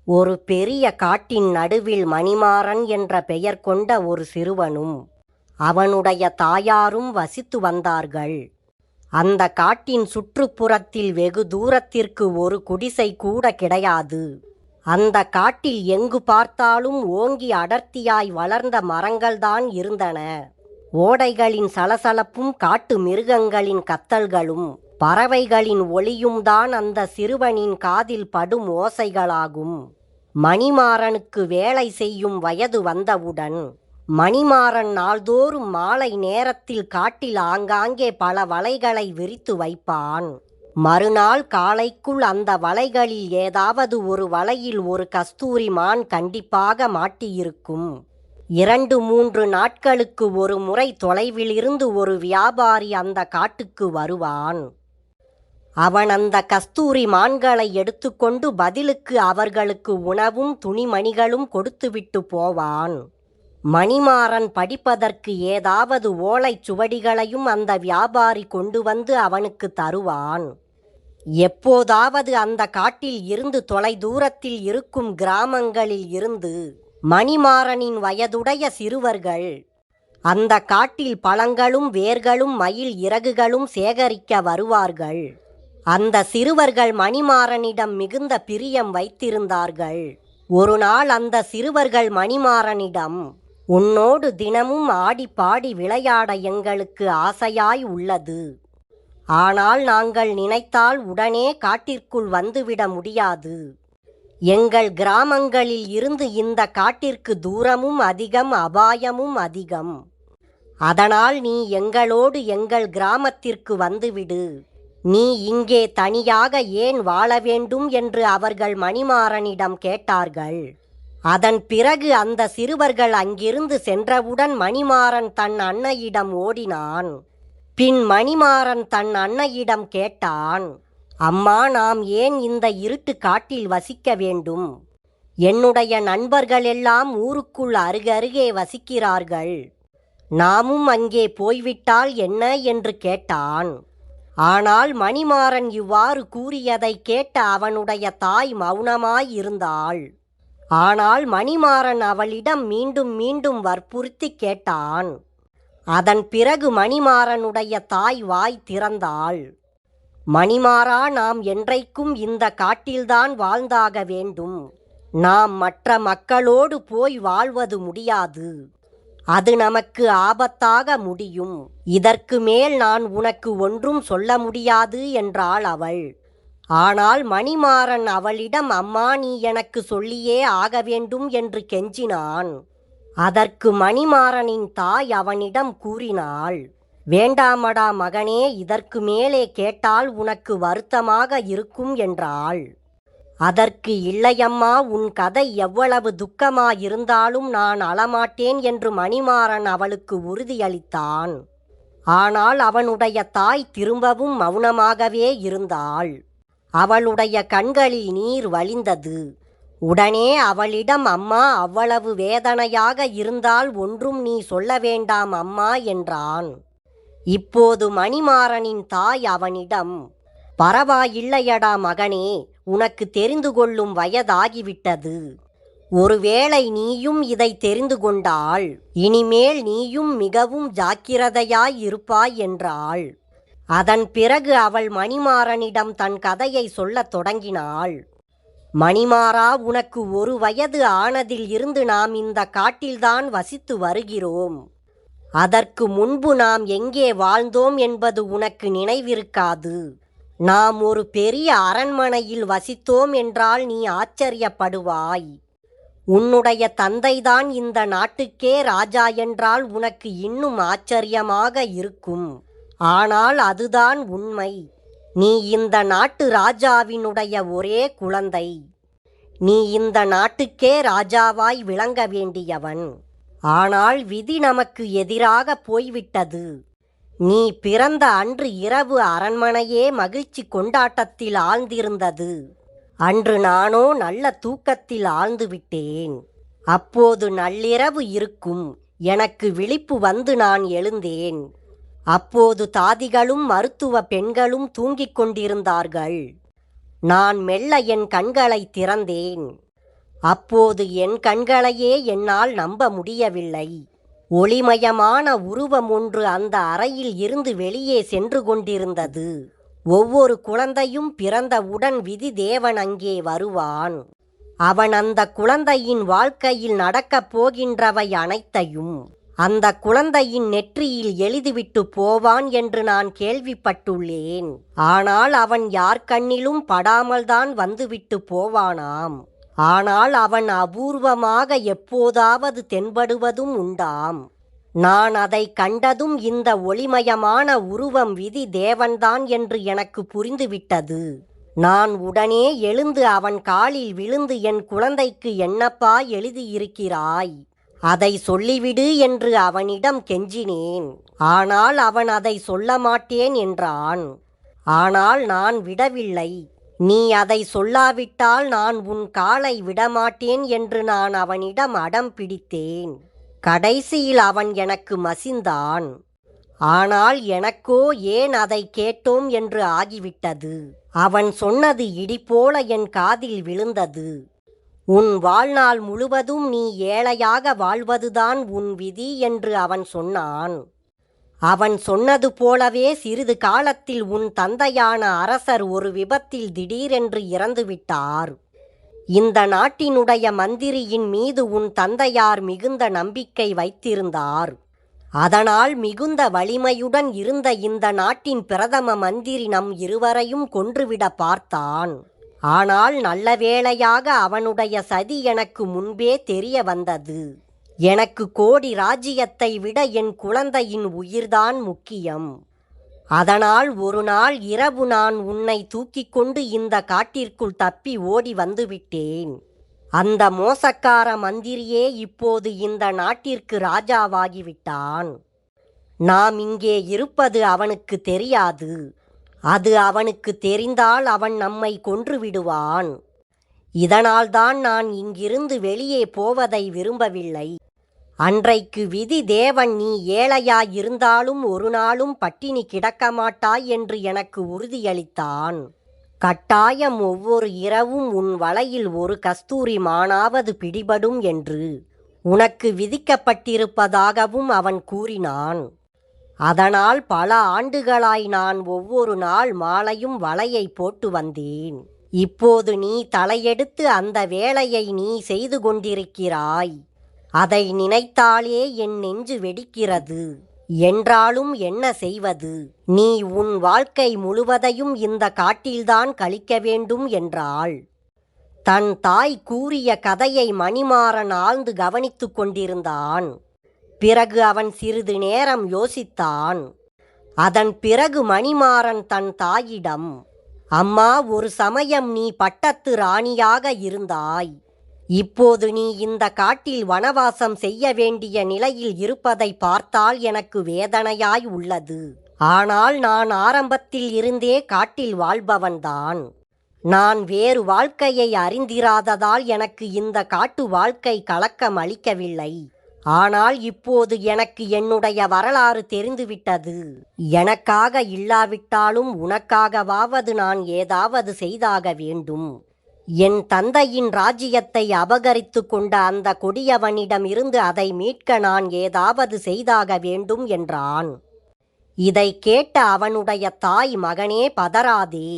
ஒரு பெரிய காட்டின் நடுவில் மணிமாறன் என்ற பெயர் கொண்ட ஒரு சிறுவனும் அவனுடைய தாயாரும் வசித்து வந்தார்கள். அந்த காட்டின் சுற்றுப்புறத்தில் வெகு தூரத்திற்கு ஒரு குடிசை கூட கிடையாது. அந்த காட்டில் எங்கு பார்த்தாலும் ஓங்கி அடர்த்தியாய் வளர்ந்த மரங்கள்தான் இருந்தன. ஓடைகளின் சலசலப்பும் காட்டு மிருகங்களின் கத்தல்களும் பறவைகளின் ஒளியும் தான் அந்த சிறுவனின் காதில் படும் ஓசைகளாகும். மணிமாறனுக்கு வேலை செய்யும் வயது வந்தவுடன் மணிமாறன் நாள்தோறும் மாலை நேரத்தில் காட்டில் ஆங்காங்கே பல வலைகளை விரித்து வைப்பான். மறுநாள் காலைக்குள் அந்த வலைகளில் ஏதாவது ஒரு வலையில் ஒரு கஸ்தூரி மான் கண்டிப்பாக மாட்டியிருக்கும். 2-3 நாட்களுக்கு ஒரு முறை தொலைவிலிருந்து ஒரு வியாபாரி அந்த காட்டுக்கு வருவான். அவன் அந்த கஸ்தூரி மான்களை எடுத்துக்கொண்டு பதிலுக்கு அவர்களுக்கு உணவும் துணிமணிகளும் கொடுத்துவிட்டு போவான். மணிமாறன் படிப்பதற்கு ஏதாவது ஓலைச் சுவடிகளையும் அந்த வியாபாரி கொண்டு வந்து அவனுக்கு தருவான். எப்போதாவது அந்த காட்டில் இருந்து தொலை தூரத்தில் இருக்கும் கிராமங்களில் இருந்து மணிமாறனின் வயதுடைய சிறுவர்கள் அந்த காட்டில் பழங்களும் வேர்களும் மயில் இறகுகளும் சேகரிக்க வருவார்கள். அந்த சிறுவர்கள் மணிமாறனிடம் மிகுந்த பிரியம் வைத்திருந்தார்கள். ஒரு நாள் அந்த சிறுவர்கள் மணிமாறனிடம், "உன்னோடு தினமும் ஆடி பாடி விளையாட எங்களுக்கு ஆசையாய் உள்ளது. ஆனால் நாங்கள் நினைத்தால் உடனே காட்டிற்குள் வந்துவிட முடியாது. எங்கள் கிராமங்களில் இருந்து இந்த காட்டிற்கு தூரமும் அதிகம், அபாயமும் அதிகம். அதனால் நீ எங்களோடு எங்கள் கிராமத்திற்கு வந்துவிடு. நீ இங்கே தனியாக ஏன் வாழ வேண்டும்?" என்று அவர்கள் மணிமாறனிடம் கேட்டார்கள். அதன் பிறகு அந்த சிறுவர்கள் அங்கிருந்து சென்றவுடன் மணிமாறன் தன் அன்னையிடம் ஓடினான். பின் மணிமாறன் தன் அன்னையிடம் கேட்டான், "அம்மா, நாம் ஏன் இந்த இருட்டு காட்டில் வசிக்க வேண்டும்? என்னுடைய நண்பர்கள் எல்லாம் ஊருக்குள் அருகருகே வசிக்கிறார்கள். நாமும் அங்கே போய்விட்டால் என்ன?" என்று கேட்டான். ஆனால் மணிமாறன் இவ்வாறு கூறியதை கேட்ட அவனுடைய தாய் மௌனமாயிருந்தாள். ஆனால் மணிமாறன் அவளிடம் மீண்டும் மீண்டும் வற்புறுத்தி கேட்டான். அதன் பிறகு மணிமாறனுடைய தாய் வாய் திறந்தாள். "மணிமாறா, நாம் என்றைக்கும் இந்த காட்டில்தான் வாழ்ந்தாக வேண்டும். நாம் மற்ற மக்களோடு போய் வாழ்வது முடியாது. அது நமக்கு ஆபத்தாக முடியும். இதற்கு மேல் நான் உனக்கு ஒன்றும் சொல்ல முடியாது" என்றாள் அவள். ஆனால் மணிமாறன் அவளிடம், "அம்மா, நீ எனக்கு சொல்லியே ஆக வேண்டும்" என்று கெஞ்சினான். அதற்கு மணிமாறனின் தாய் அவனிடம் கூறினாள், "வேண்டாமடா மகனே, இதற்கு மேலே கேட்டால் உனக்கு வருத்தமாக இருக்கும்" என்றாள். அதற்கு, "இல்லையம்மா, உன் கதை எவ்வளவு துக்கமாயிருந்தாலும் நான் அழமாட்டேன்" என்று மணிமாறன் அவளுக்கு உறுதியளித்தான். ஆனால் அவனுடைய தாய் திரும்பவும் மௌனமாகவே இருந்தாள். அவளுடைய கண்களில் நீர் வழிந்தது. உடனே அவளிடம், "அம்மா, அவ்வளவு வேதனையாக இருந்தால் ஒன்றும் நீ சொல்ல வேண்டாம் அம்மா" என்றான். இப்போது மணிமாறனின் தாய் அவனிடம், "பரவாயில்லையடா மகனே, உனக்கு தெரிந்து கொள்ளும் வயதாகிவிட்டது. ஒருவேளை நீயும் இதை தெரிந்து கொண்டால் இனிமேல் நீயும் மிகவும் ஜாக்கிரதையாய் இருப்பாய்" என்றாள். அதன் பிறகு அவள் மணிமாறனிடம் தன் கதையை சொல்லத் தொடங்கினாள். "மணிமாறா, உனக்கு 1 வயது ஆனதில் இருந்து நாம் இந்த காட்டில்தான் வசித்து வருகிறோம். அதற்கு முன்பு நாம் எங்கே வாழ்ந்தோம் என்பது உனக்கு நினைவிருக்காது. நாம் ஒரு பெரிய அரண்மனையில் வசித்தோம் என்றால் நீ ஆச்சரியப்படுவாய். உன்னுடைய தந்தைதான் இந்த நாட்டுக்கே ராஜா என்றால் உனக்கு இன்னும் ஆச்சரியமாக இருக்கும். ஆனால் அதுதான் உண்மை. நீ இந்த நாட்டு ராஜாவினுடைய ஒரே குழந்தை. நீ இந்த நாட்டுக்கே ராஜாவாய் விளங்க வேண்டியவன். ஆனால் விதி நமக்கு எதிராக போய்விட்டது. நீ பிறந்த அன்று இரவு அரண்மனையே மகிழ்ச்சி கொண்டாட்டத்தில் ஆழ்ந்திருந்தது. அன்று நானோ நல்ல தூக்கத்தில் ஆழ்ந்துவிட்டேன். அப்போது நள்ளிரவு இருக்கும். எனக்கு விழிப்பு வந்து நான் எழுந்தேன். அப்போது தாதிகளும் மருத்துவ பெண்களும் தூங்கிக் கொண்டிருந்தார்கள். நான் மெல்ல என் கண்களை திறந்தேன். அப்போது என் கண்களையே என்னால் நம்ப முடியவில்லை. ஒளிமயமான உருவம் ஒன்று அந்த அறையில் இருந்து வெளியே சென்று கொண்டிருந்தது. ஒவ்வொரு குழந்தையும் பிறந்தவுடன் விதி தேவன் அங்கே வருவான். அவன் அந்த குழந்தையின் வாழ்க்கையில் நடக்கப் போகின்றவை அனைத்தையும் அந்த குழந்தையின் நெற்றியில் எழுதிவிட்டு போவான் என்று நான் கேள்விப்பட்டுள்ளேன். ஆனால் அவன் யார் கண்ணிலும் படாமல்தான் வந்துவிட்டு போவானாம். ஆனால் அவன் அபூர்வமாக எப்போதாவது தென்படுவதும் உண்டாம். நான் அதை கண்டதும் இந்த ஒளிமயமான உருவம் விதி தேவன்தான் என்று எனக்கு புரிந்துவிட்டது. நான் உடனே எழுந்து அவன் காலில் விழுந்து, என் குழந்தைக்கு என்னப்பா எழுதியிருக்கிறாய், அதை சொல்லிவிடு என்று அவனிடம் கெஞ்சினேன். ஆனால் அவன் அதை சொல்ல மாட்டேன் என்றான். ஆனால் நான் விடவில்லை. நீ அதை சொல்லாவிட்டால் நான் உன் காலை விடமாட்டேன் என்று நான் அவனிடம் அடம் பிடித்தேன். கடைசியில் அவன் எனக்கு மசிந்தான். ஆனால் எனக்கோ ஏன் அதை கேட்டோம் என்று ஆகிவிட்டது. அவன் சொன்னது இடிபோல என் காதில் விழுந்தது. உன் வாழ்நாள் முழுவதும் நீ ஏழையாக வாழ்வதுதான் உன் விதி என்று அவன் சொன்னான். அவன் சொன்னது போலவே சிறிது காலத்தில் உன் தந்தையான அரசர் ஒரு விபத்தில் திடீரென்று இறந்துவிட்டார். இந்த நாட்டினுடைய மந்திரியின் மீது உன் தந்தையார் மிகுந்த நம்பிக்கை வைத்திருந்தார். அதனால் மிகுந்த வலிமையுடன் இருந்த இந்த நாட்டின் பிரதம மந்திரி நம் இருவரையும் கொன்றுவிட பார்த்தான். ஆனால் நல்ல வேளையாக அவனுடைய சதி எனக்கு முன்பே தெரிய வந்தது. எனக்கு கோடி ராஜ்யத்தை விட என் குழந்தையின் உயிர்தான் முக்கியம். அதனால் ஒரு நாள் இரவு நான் உன்னை தூக்கிக் கொண்டு இந்த காட்டிற்குள் தப்பி ஓடி வந்துவிட்டேன். அந்த மோசக்கார மந்திரியே இப்போது இந்த நாட்டிற்கு ராஜாவாகிவிட்டான். நாம் இங்கே இருப்பது அவனுக்கு தெரியாது. அது அவனுக்கு தெரிந்தால் அவன் நம்மை கொன்று விடுவான். இதனால்தான் நான் இங்கிருந்து வெளியே போவதை விரும்பவில்லை. அன்றைக்கு விதி தேவன் நீ ஏழையாயிருந்தாலும் ஒரு நாளும் பட்டினி கிடக்க மாட்டாய் என்று எனக்கு உறுதியளித்தான். கட்டாயம் ஒவ்வொரு இரவும் உன் வலையில் ஒரு கஸ்தூரி மானாவது பிடிபடும் என்று உனக்கு விதிக்கப்பட்டிருப்பதாகவும் அவன் கூறினான். அதனால் பல ஆண்டுகளாய் நான் ஒவ்வொரு நாள் மாலையும் வலையை போட்டு வந்தேன். இப்போது நீ தலையெடுத்து அந்த வேலையை நீ செய்து கொண்டிருக்கிறாய். அதை நினைத்தாலே என் நெஞ்சு வெடிக்கிறது. என்றாலும் என்ன செய்வது? நீ உன் வாழ்க்கை முழுவதையும் இந்த காட்டில்தான் கழிக்க வேண்டும் என்றாள். தன் தாய் கூறிய கதையை மணிமாறன் ஆழ்ந்து கவனித்து கொண்டிருந்தான். பிறகு அவன் சிறிது நேரம் யோசித்தான். அதன் பிறகு மணிமாறன் தன் தாயிடம், அம்மா, ஒரு சமயம் நீ பட்டத்து ராணியாக இருந்தாய். இப்போது நீ இந்த காட்டில் வனவாசம் செய்ய வேண்டிய நிலையில் இருப்பதை பார்த்தால் எனக்கு வேதனையாய் உள்ளது. ஆனால் நான் ஆரம்பத்தில் இருந்தே காட்டில் வாழ்பவன்தான். நான் வேறு வாழ்க்கையை அறிந்திராததால் எனக்கு இந்த காட்டு வாழ்க்கை கலக்கம் அளிக்கவில்லை. ஆனால் இப்போது எனக்கு என்னுடைய வரலாறு தெரிந்துவிட்டது. எனக்காக இல்லாவிட்டாலும் உனக்காகவாவது நான் ஏதாவது செய்தாக வேண்டும். என் தந்தையின் ராஜ்யத்தை அபகரித்து கொண்ட அந்த கொடியவனிடம் இருந்து அதை மீட்க நான் ஏதாவது செய்தாக வேண்டும் என்றான். இதை கேட்ட அவனுடைய தாய், மகனே, பதறாதே.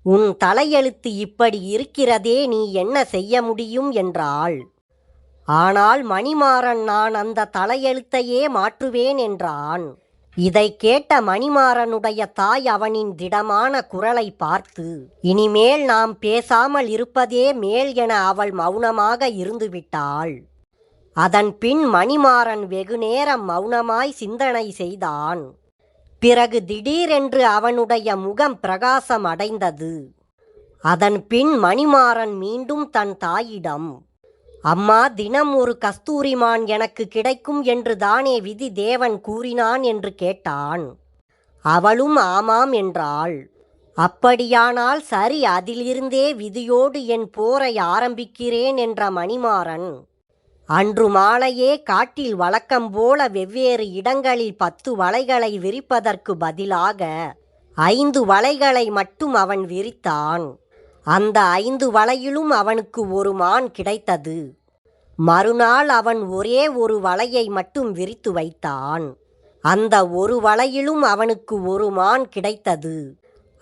உன் தலையெழுத்து இப்படி இருக்கிறதே, நீ என்ன செய்ய முடியும் என்றாள். ஆனால் மணிமாறன், நான் அந்த தலையெழுத்தையே மாற்றுவேன் என்றான். இதை கேட்ட மணிமாறனுடைய தாய் அவனின் திடமான குரலை பார்த்து, இனிமேல் நாம் பேசாமல் இருப்பதே மேல் என அவள் மௌனமாக இருந்துவிட்டாள். அதன் பின் மணிமாறன் வெகுநேரம் மௌனமாய் சிந்தனை செய்தான். பிறகு திடீரென்று அவனுடைய முகம் பிரகாசம் அடைந்தது. அதன் பின் மணிமாறன் மீண்டும் தன் தாயிடம், அம்மா, தினம் ஒரு கஸ்தூரிமான் எனக்கு கிடைக்கும் என்று தானே விதி தேவன் கூறினான் என்று கேட்டான். அவளும் ஆமாம் என்றாள். அப்படியானால் சரி, அதிலிருந்தே விதியோடு என் போரை ஆரம்பிக்கிறேன் என்ற மணிமாறன் அன்று மாலையே காட்டில் வழக்கம் போல வெவ்வேறு இடங்களில் 10 வலைகளை விரிப்பதற்கு பதிலாக 5 வலைகளை மட்டும் அவன் விரித்தான். அந்த 5 வலையிலும் அவனுக்கு ஒரு மான் கிடைத்தது. மறுநாள் அவன் ஒரே ஒரு வலையை மட்டும் விரித்து வைத்தான். அந்த ஒரு வலையிலும் அவனுக்கு ஒரு மான் கிடைத்தது.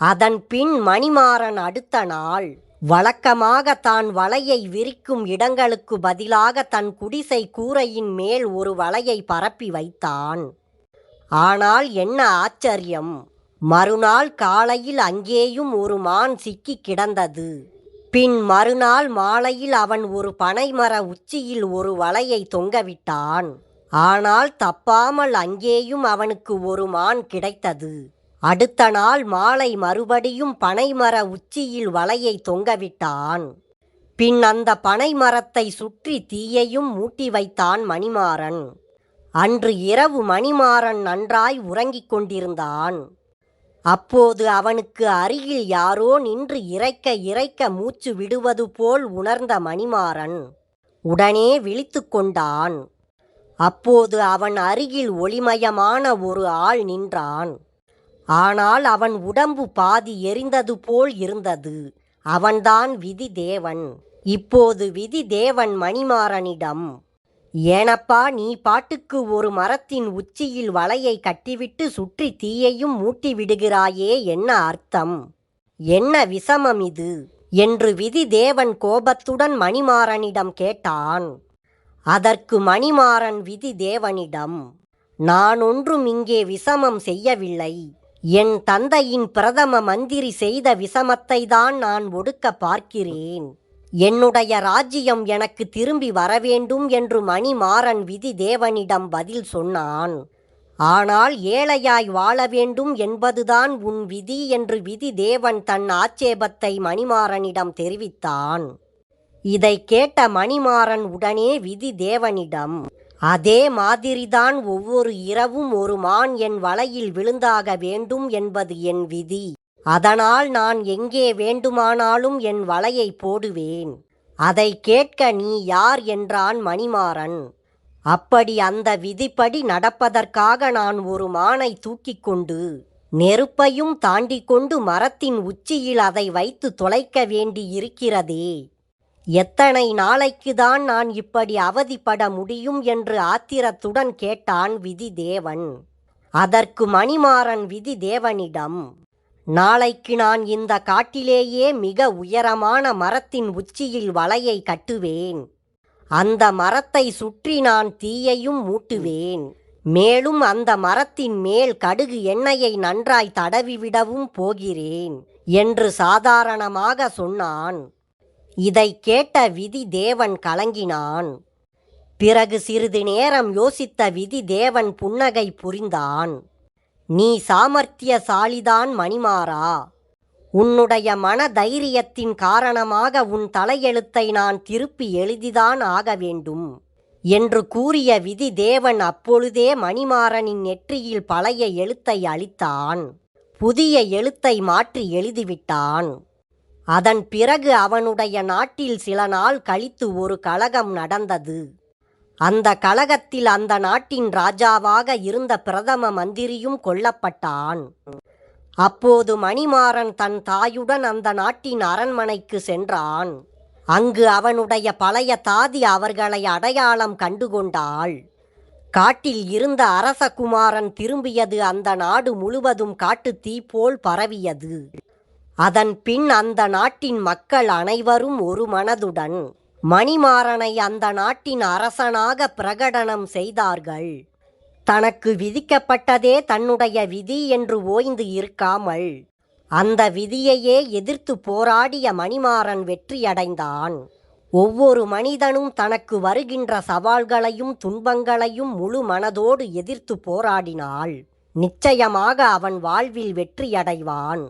அதன் பின் மணிமாறன் அடுத்த நாள் வழக்கமாக தான் வலையை விரிக்கும் இடங்களுக்கு பதிலாக தன் குடிசை கூரையின் மேல் ஒரு வலையை பரப்பி வைத்தான். ஆனால் என்ன ஆச்சரியம்! மறுநாள் காலையில் அங்கேயும் ஒரு மான் சிக்கி கிடந்தது. பின் மறுநாள் மாலையில் அவன் ஒரு பனைமர உச்சியில் ஒரு வலையை தொங்கவிட்டான். ஆனால் தப்பாமல் அங்கேயும் அவனுக்கு ஒரு மான் கிடைத்தது. அடுத்த நாள் மாலை மறுபடியும் பனைமர உச்சியில் வலையை தொங்கவிட்டான். பின் அந்த பனைமரத்தை சுற்றி தீயையும் மூட்டி வைத்தான் மணிமாறன். அன்று இரவு மணிமாறன் நன்றாய் உறங்கிக் கொண்டிருந்தான். அப்போது அவனுக்கு அருகில் யாரோ நின்று இரைக்க இரைக்க மூச்சு விடுவது போல் உணர்ந்த மணிமாறன் உடனே விழித்து கொண்டான். அப்போது அவன் அருகில் ஒளிமயமான ஒரு ஆள் நின்றான். ஆனால் அவன் உடம்பு பாதி எரிந்தது போல் இருந்தது. அவன்தான் விதி தேவன். இப்போது விதி தேவன் மணிமாறனிடம், "ஏனப்பா, நீ பாட்டுக்கு ஒரு மரத்தின் உச்சியில் வலையை கட்டிவிட்டு சுற்றி தீயையும் மூட்டி விடுகிறாயே, என்ன அர்த்தம்? என்ன விஷமம் இது?" என்று விதி தேவன் கோபத்துடன் மணிமாறனிடம் கேட்டான். அதற்கு மணிமாறன் விதி தேவனிடம், "நான் ஒன்றும் இங்கே விஷமம் செய்யவில்லை. என் தந்தையின் பிரதம மந்திரி செய்த விஷமத்தை தான் நான் ஒடுக்க பார்க்கிறேன். என்னுடைய ராஜ்யம் எனக்கு திரும்பி வரவேண்டும்" என்று மணிமாறன் விதி தேவனிடம் பதில் சொன்னான். "ஆனால் ஏழையாய் வாழ வேண்டும் என்பதுதான் உன் விதி" என்று விதி தேவன் தன் ஆட்சேபத்தை மணிமாறனிடம் தெரிவித்தான். இதை கேட்ட மணிமாறன் உடனே விதி தேவனிடம், "அதே மாதிரிதான் ஒவ்வொரு இரவும் ஒரு மான் என் வலையில் விழுந்தாக வேண்டும் என்பது என் விதி. அதனால் நான் எங்கே வேண்டுமானாலும் என் வலையை போடுவேன். அதை கேட்க நீ யார்?" என்றான் மணிமாறன். "அப்படி அந்த விதிப்படி நடப்பதற்காக நான் ஒரு மானை தூக்கிக் கொண்டு நெருப்பையும் தாண்டி கொண்டு மரத்தின் உச்சியில் அதை வைத்து தொலைக்க வேண்டி இருக்கிறதே. எத்தனை நாளைக்குதான் நான் இப்படி அவதிப்பட முடியும்?" என்று ஆத்திரத்துடன் கேட்டான் விதி தேவன். அதற்கு மணிமாறன் விதி தேவனிடம், "நாளைக்கு நான் இந்த காட்டிலேயே மிக உயரமான மரத்தின் உச்சியில் வலையை கட்டுவேன். அந்த மரத்தை சுற்றி நான் தீயையும் மூட்டுவேன். மேலும் அந்த மரத்தின் மேல் கடுகு எண்ணெயை நன்றாய் தடவிவிடவும் போகிறேன்" என்று சாதாரணமாக சொன்னான். இதை கேட்ட விதி தேவன் கலங்கினான். பிறகு சிறிது நேரம் யோசித்த விதி தேவன் புன்னகை புரிந்தான். "நீ சாமர்த்தியசாலிதான் மணிமாறா. உன்னுடைய மன தைரியத்தின் காரணமாக உன் தலையெழுத்தை நான் திருப்பி எழுதிதான் ஆக வேண்டும்" என்று கூறிய விதி தேவன் அப்பொழுதே மணிமாறனின் நெற்றியில் பழைய எழுத்தை அழித்தான். புதிய எழுத்தை மாற்றி எழுதிவிட்டான். அதன் பிறகு அவனுடைய நாட்டில் சில நாள் கழித்து ஒரு கலகம் நடந்தது. அந்த கலகத்தில் அந்த நாட்டின் ராஜாவாக இருந்த பிரதம மந்திரியும் கொல்லப்பட்டான். அப்போது மணிமாறன் தன் தாயுடன் அந்த நாட்டின் அரண்மனைக்கு சென்றான். அங்கு அவனுடைய பழைய தாதி அவர்களை அடையாளம் கண்டுகொண்டாள். காட்டில் இருந்த அரசகுமாரன் திரும்பியது அந்த நாடு முழுவதும் காட்டுத் தீ போல் பரவியது. அதன் பின் அந்த நாட்டின் மக்கள் அனைவரும் ஒரு மனதுடன் மணிமாறனை அந்த நாட்டின் அரசனாக பிரகடனம் செய்தார்கள். தனக்கு விதிக்கப்பட்டதே தன்னுடைய விதி என்று ஓய்ந்து இருக்காமல் அந்த விதியையே எதிர்த்து போராடிய மணிமாறன் வெற்றியடைந்தான். ஒவ்வொரு மனிதனும் தனக்கு வருகின்ற சவால்களையும் துன்பங்களையும் முழு மனதோடு எதிர்த்து போராடினால் நிச்சயமாக அவன் வாழ்வில் வெற்றியடைவான்.